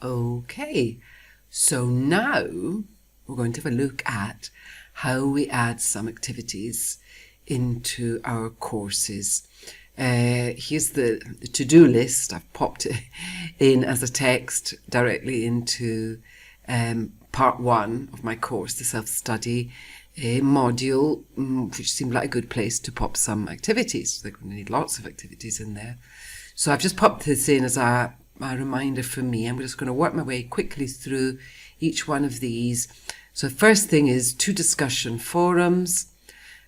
Okay, so now we're going to have a look at how we add some activities into our courses. Here's the to-do list. I've popped it in as a text directly into part 1 of my course, the self-study module, which seemed like a good place to pop some activities. They're going to need lots of activities in there. So I've just popped this in as a reminder for me. I'm just going to work my way quickly through each one of these. So the first thing is 2 discussion forums,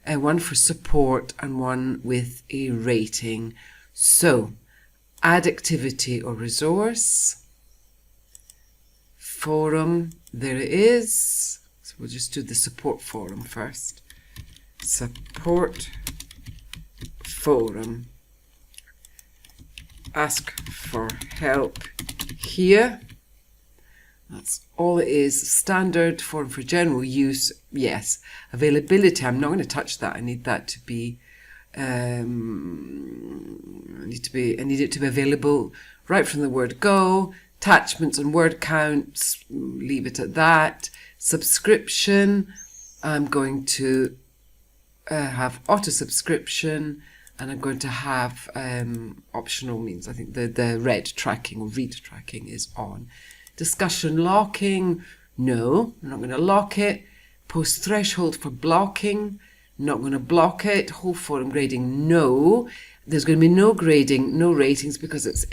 one for support and one with a rating. So add activity or resource, forum, there it is. So we'll just do the support forum first. Support forum. Ask for help here. That's all it is. Standard forum for general use. Yes. Availability. I'm not going to touch that. I need that to be. I need it to be available right from the word go. Attachments and word counts. Leave it at that. Subscription. I'm going to have auto subscription. And I'm going to have optional means. I think the read tracking or read tracking is on. Discussion locking, no, I'm not going to lock it. Post threshold for blocking, not going to block it. Whole forum grading, no. There's going to be no grading, no ratings because it's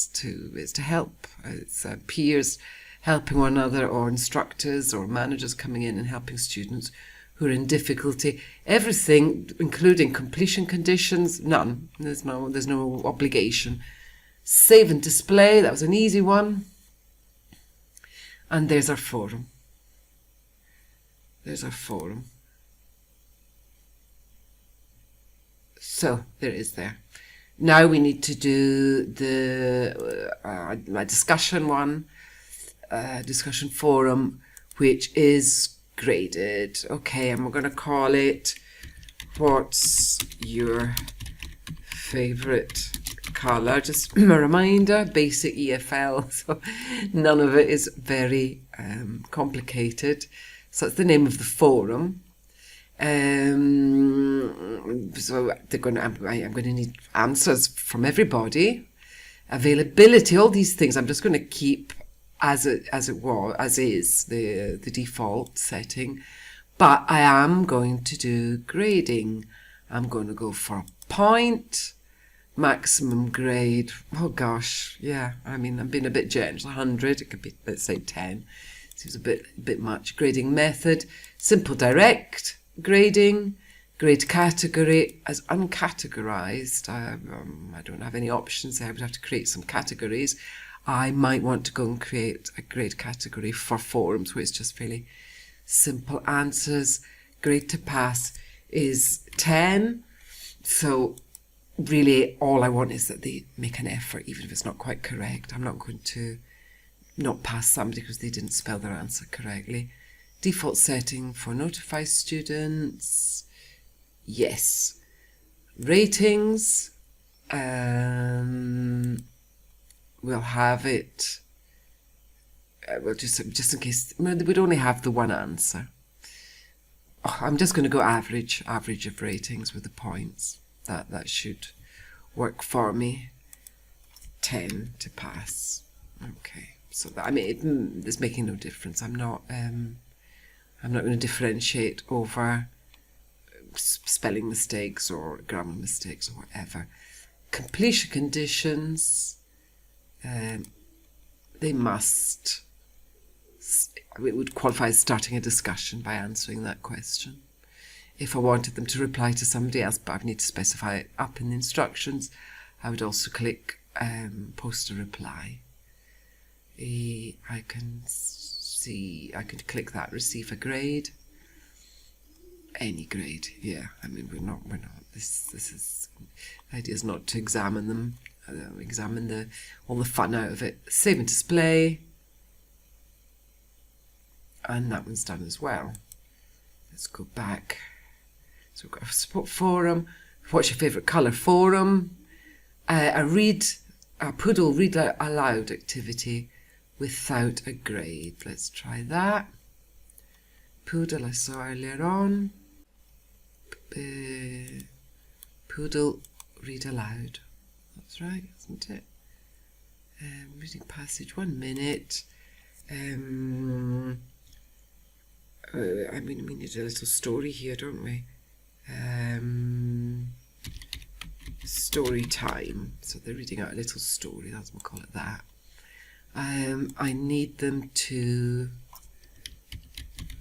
to help. It's peers helping one another, or instructors or managers coming in and helping students who are in difficulty. Everything, including completion conditions, none. There's no obligation. Save and display, that was an easy one. And there's our forum. There's our forum. So there it is there. Now we need to do the my discussion one, discussion forum, which is graded. Okay, and we're going to call it what's your favorite color? Just a reminder, basic EFL, so none of it is very complicated. So it's the name of the forum. So I'm going to need answers from everybody. Availability, all these things I'm just going to keep as is the default setting, but I am going to do grading. I'm going to go for a point, maximum grade. Oh gosh, yeah. I mean, I'm being a bit generous. 100. It could be, let's say 10. Seems a bit much. Grading method, simple direct grading. Grade category as uncategorized. I don't have any options there. I would have to create some categories. I might want to go and create a grade category for forums where it's just fairly simple answers. Grade to pass is 10. So really all I want is that they make an effort, even if it's not quite correct. I'm not going to not pass somebody because they didn't spell their answer correctly. Default setting for notify students. Yes. Ratings. We'll have it, well, just in case, we'd only have the one answer. Oh, I'm just going to go average of ratings with the points. That should work for me. 10 to pass. Okay, so that, I mean, it's making no difference. I'm not going to differentiate over spelling mistakes or grammar mistakes or whatever. Completion conditions. They must, it would qualify as starting a discussion by answering that question. If I wanted them to reply to somebody else, but I need to specify it up in the instructions, I would also click post a reply. I can click that, receive a grade. Any grade, yeah. I mean, we're not. This is, the idea is not to examine them. Examine all the fun out of it. Save and display. And that one's done as well. Let's go back. So we've got a support forum. What's your favourite colour? Forum. A Moodle read aloud activity. without a grade. Let's try that. Poodle I saw earlier on. Poodle read aloud. That's right, isn't it? Reading passage 1 minute. I mean, we need a little story here, don't we? Story time. So they're reading out a little story, that's what we'll call it that. I need them to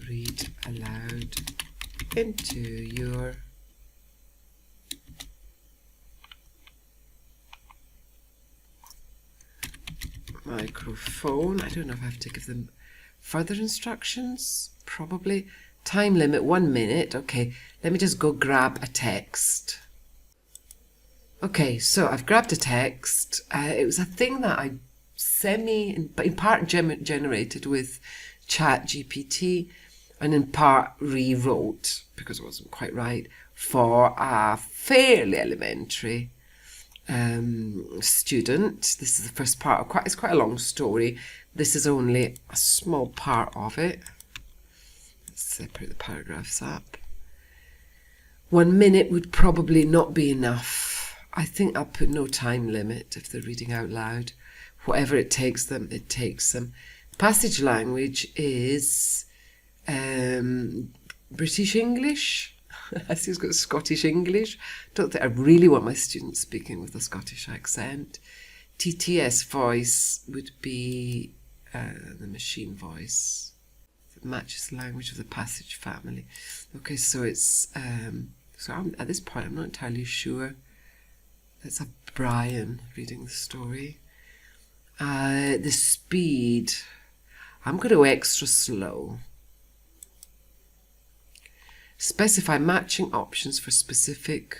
read aloud into your microphone. I don't know if I have to give them further instructions. Probably. Time limit 1 minute. Okay, let me just go grab a text. Okay, so I've grabbed a text. It was a thing that I in part generated with ChatGPT and in part rewrote because it wasn't quite right for a fairly elementary student. This is the first part. It's quite a long story. This is only a small part of it. Let's separate the paragraphs up. 1 minute would probably not be enough. I think I'll put no time limit if they're reading out loud. Whatever it takes them, it takes them. Passage language is British English. I see it's got Scottish English. Don't think I really want my students speaking with a Scottish accent. TTS voice would be the machine voice. It matches the language of the passage family. Okay, so it's at this point I'm not entirely sure. Let's have Brian reading the story. The speed, I'm going to go extra slow. Specify matching options for specific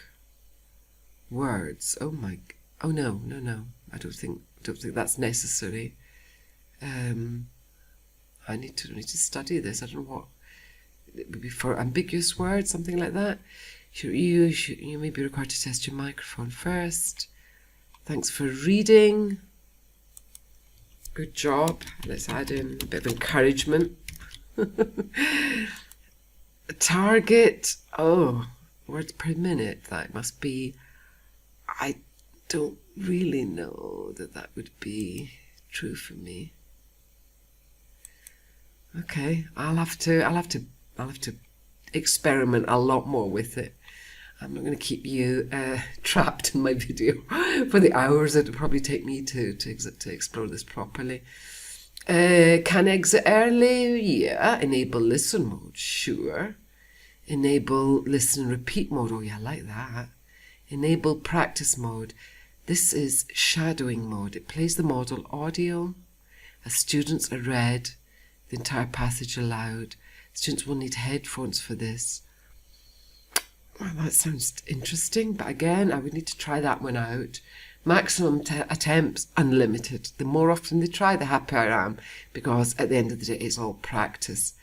words. Oh no. I don't think that's necessary. I need to study this. I don't know what it would be for ambiguous words, something like that. You may be required to test your microphone first. Thanks for reading. Good job. Let's add in a bit of encouragement. Target. Oh, words per minute. That must be. I don't really know that would be true for me. Okay, I'll have to experiment a lot more with it. I'm not going to keep you trapped in my video for the hours it would probably take me to explore this properly. Can exit early? Yeah. Enable listen mode? Sure. Enable listen and repeat mode? Oh yeah, I like that. Enable practice mode. This is shadowing mode. It plays the model audio as students are read the entire passage aloud. Students will need headphones for this. Well, that sounds interesting, but again, I would need to try that one out. Maximum attempts, unlimited. The more often they try, the happier I am, because at the end of the day, it's all practice.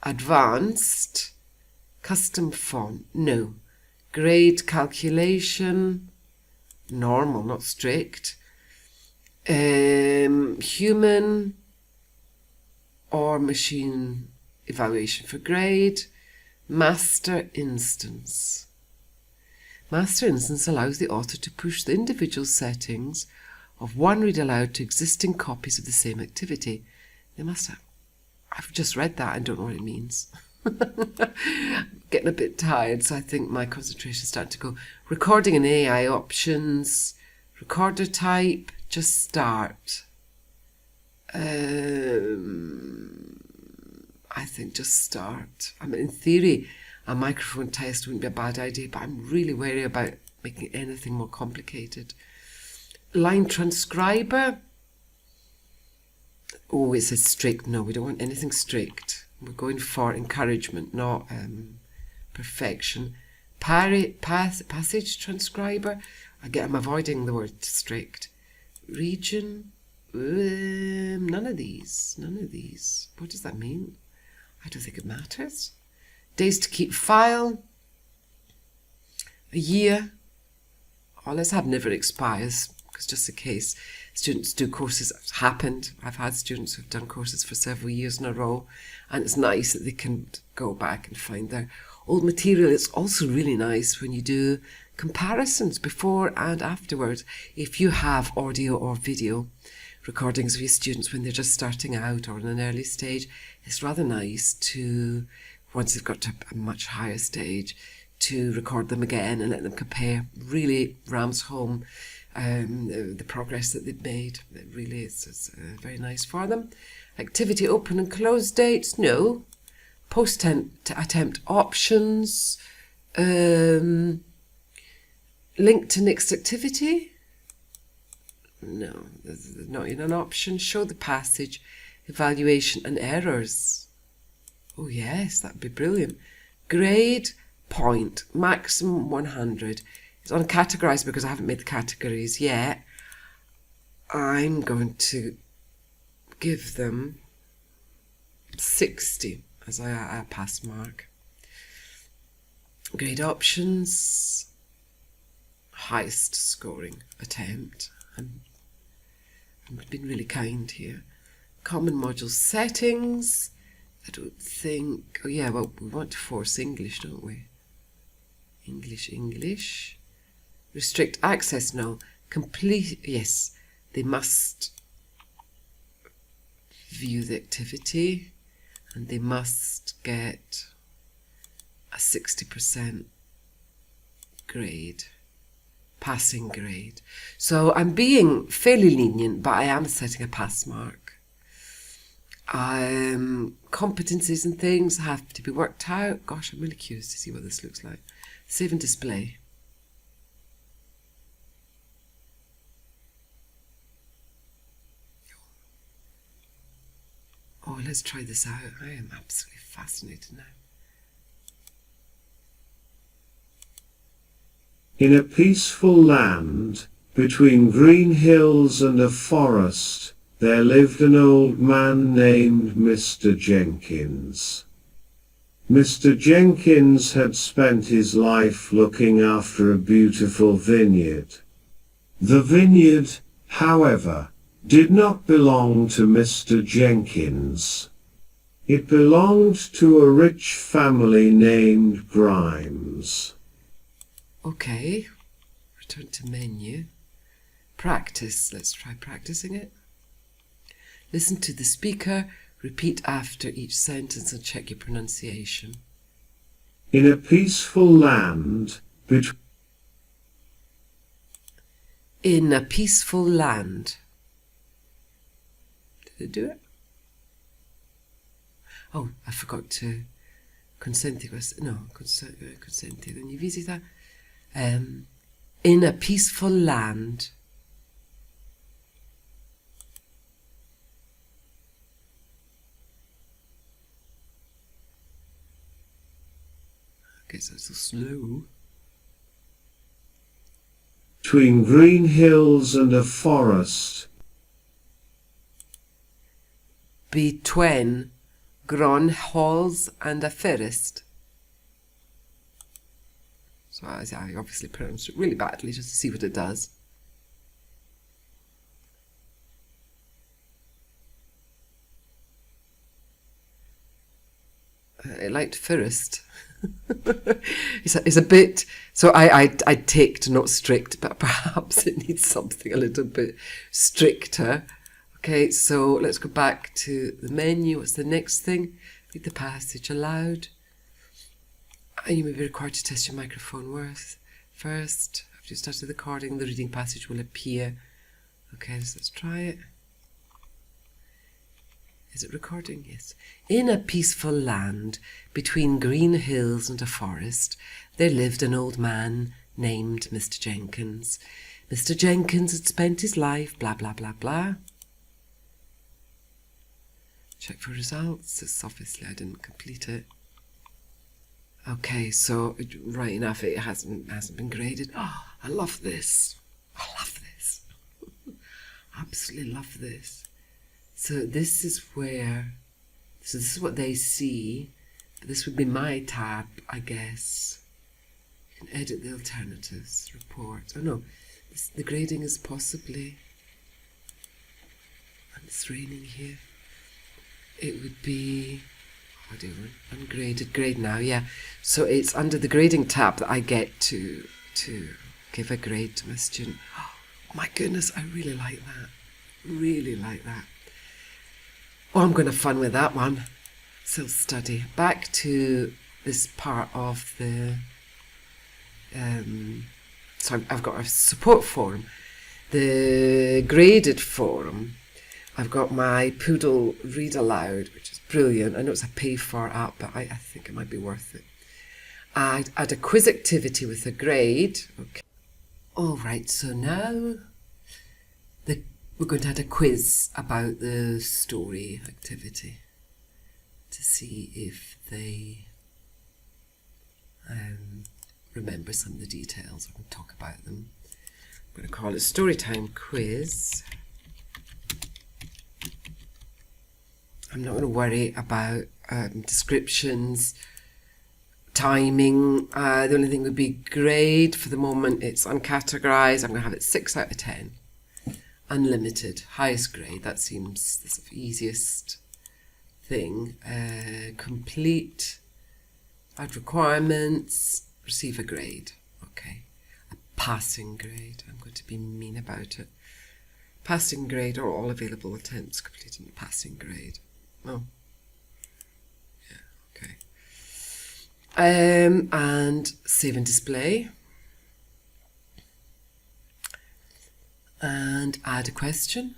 Advanced, custom font, no. Grade calculation, normal, not strict. Human or machine evaluation for grade. Master instance. Master instance allows the author to push the individual settings of one read aloud to existing copies of the same activity. They must have. I've just read that and don't know what it means. Getting a bit tired, so I think my concentration's starting to go. Recording and AI options. Recorder type. Just start. I think just start. I mean, in theory, a microphone test wouldn't be a bad idea, but I'm really wary about making anything more complicated. Line transcriber. Oh, it says strict. No, we don't want anything strict. We're going for encouragement, not perfection. Passage transcriber. Again, I'm avoiding the word strict. Region. None of these. What does that mean? I don't think it matters. Days to keep file. A year. Oh, let's have never expires. because just in case students do courses, it's happened. I've had students who've done courses for several years in a row, and it's nice that they can go back and find their old material. It's also really nice when you do comparisons before and afterwards. If you have audio or video recordings of your students when they're just starting out or in an early stage, it's rather nice to, once they've got to a much higher stage, to record them again and let them compare. Really rams home the progress that they've made. It really is very nice for them. Activity open and close dates, no. Post-attempt options, link to next activity, no, there's not even an option. Show the passage, evaluation and errors. Oh yes, that'd be brilliant. Grade, point, maximum 100. It's uncategorized because I haven't made the categories yet. I'm going to give them 60 as a pass mark. Grade options, highest scoring attempt. I've been really kind here. Common module settings. I don't think... Oh yeah, well, we want to force English, don't we? English. Restrict access, no. Complete... Yes, they must view the activity and they must get a 60% grade. Passing grade. So I'm being fairly lenient, but I am setting a pass mark. Competencies and things have to be worked out. Gosh, I'm really curious to see what this looks like. Save and display. Oh, let's try this out. I am absolutely fascinated now. In a peaceful land, between green hills and a forest, there lived an old man named Mr. Jenkins. Mr. Jenkins had spent his life looking after a beautiful vineyard. The vineyard, however, did not belong to Mr. Jenkins. It belonged to a rich family named Grimes. Okay, return to menu. Practice, let's try practicing it. Listen to the speaker, repeat after each sentence and check your pronunciation. In a peaceful land, In a peaceful land. Did it do it? Oh, I forgot to consenti. No, consenti. Ogni visita. In a peaceful land. Okay, so it's so slow. Between green hills and a forest. Between green hills and a forest. So I obviously pronounced it really badly just to see what it does. I liked forest. It's a bit, so I ticked, not strict, but perhaps it needs something a little bit stricter. Okay, so let's go back to the menu. What's the next thing? Read the passage aloud. And you may be required to test your microphone first. After you start the recording, the reading passage will appear. Okay, so let's try it. Is it recording? Yes. In a peaceful land, between green hills and a forest, there lived an old man named Mr. Jenkins. Mr. Jenkins had spent his life, blah, blah, blah, blah. Check for results. It's obviously I didn't complete it. Okay, so right enough, it hasn't been graded. Oh, I love this. I love this. Absolutely love this. So this is where, so this is what they see. But this would be my tab, I guess. You can edit the alternatives, report. Oh no, The grading is possibly, and it's raining here, it would be, what do you want? Ungraded grade now, yeah. So it's under the grading tab that I get to give a grade to my student. Oh my goodness, I really like that. Really like that. Oh, I'm going to have fun with that one. Self-study. Back to this part of the... so I've got a support forum. The graded forum, I've got my Poodle Read Aloud, which is brilliant. I know it's a pay-for app, but I think it might be worth it. I'd add a quiz activity with a grade. Okay. All right, so now we're going to add a quiz about the story activity to see if they remember some of the details. I can talk about them. I'm going to call it Storytime Quiz. I'm not going to worry about descriptions, timing. The only thing would be grade. For the moment, it's uncategorized. I'm going to have it 6 out of 10. Unlimited, highest grade. That seems the sort of easiest thing. Complete, add requirements, receive a grade. Okay. A passing grade. I'm going to be mean about it. Passing grade or all available attempts completing passing grade. Oh. Yeah, okay. And save and display. And add a question.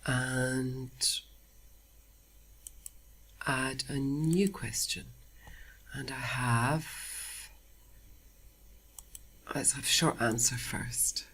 And add a new question. And let's have short answer first.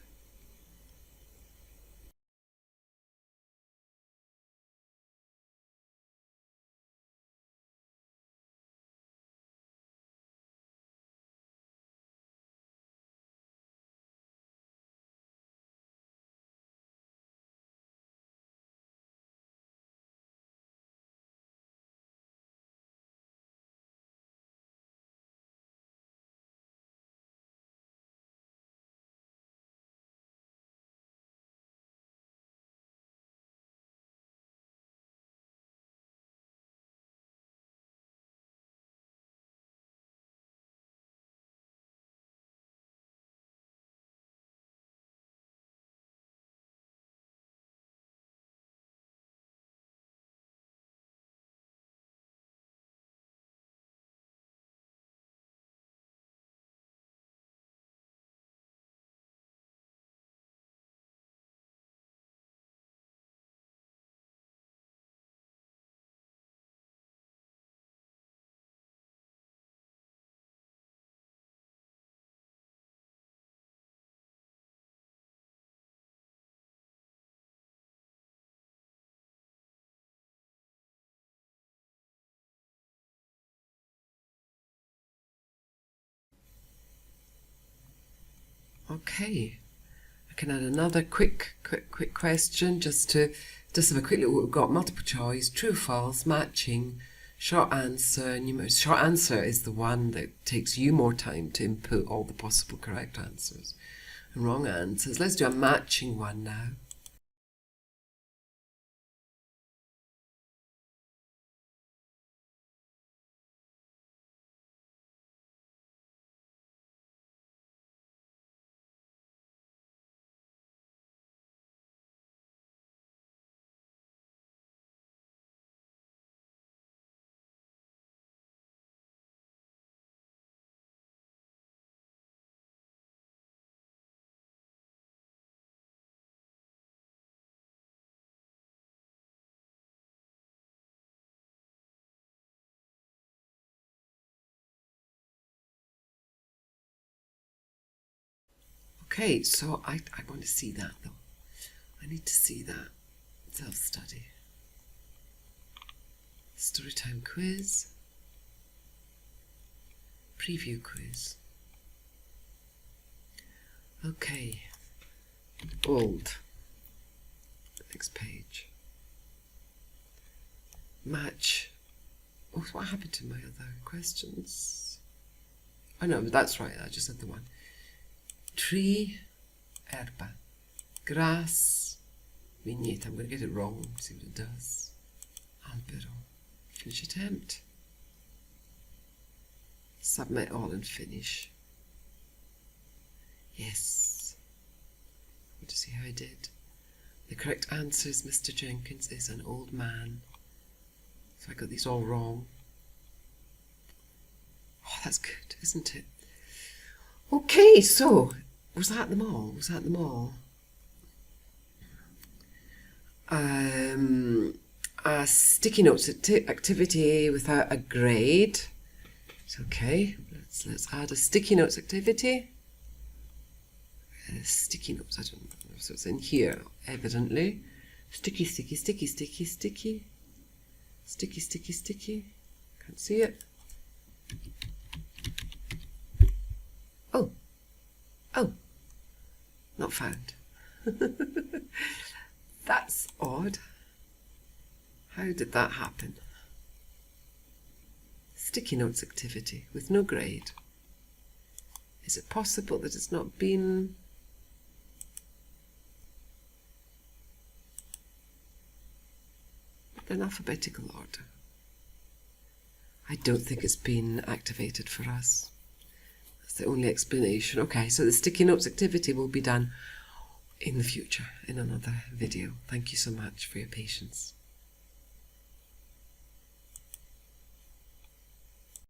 Okay, I can add another quick question just have a quick look. We've got multiple choice, true, false, matching, short answer. Short answer is the one that takes you more time to input all the possible correct answers and wrong answers. Let's do a matching one now. Okay, so I want to see that though. I need to see that. Self-study. Storytime quiz. Preview quiz. Okay. Old. Next page. Match. Oh, what happened to my other questions? Oh no, that's right, I just had the one. Tree, erba. Grass, vignette. I'm going to get it wrong, see what it does. Albero. Finish attempt. Submit all and finish. Yes. I want to see how I did. The correct answer is Mr. Jenkins is an old man. So I got these all wrong. Oh, that's good, isn't it? Okay, so was that them all? Was that them all? A sticky notes activity without a grade. It's okay. Let's add a sticky notes activity. Sticky notes. I don't know. So it's in here, evidently. Sticky, sticky, sticky, sticky, sticky. Sticky, sticky, sticky. Can't see it. Oh. Oh. Not found. That's odd. How did that happen? Sticky notes activity with no grade. Is it possible that it's not been... in alphabetical order? I don't think it's been activated for us. That's the only explanation. Okay, so the sticky notes activity will be done in the future in another video. Thank you so much for your patience.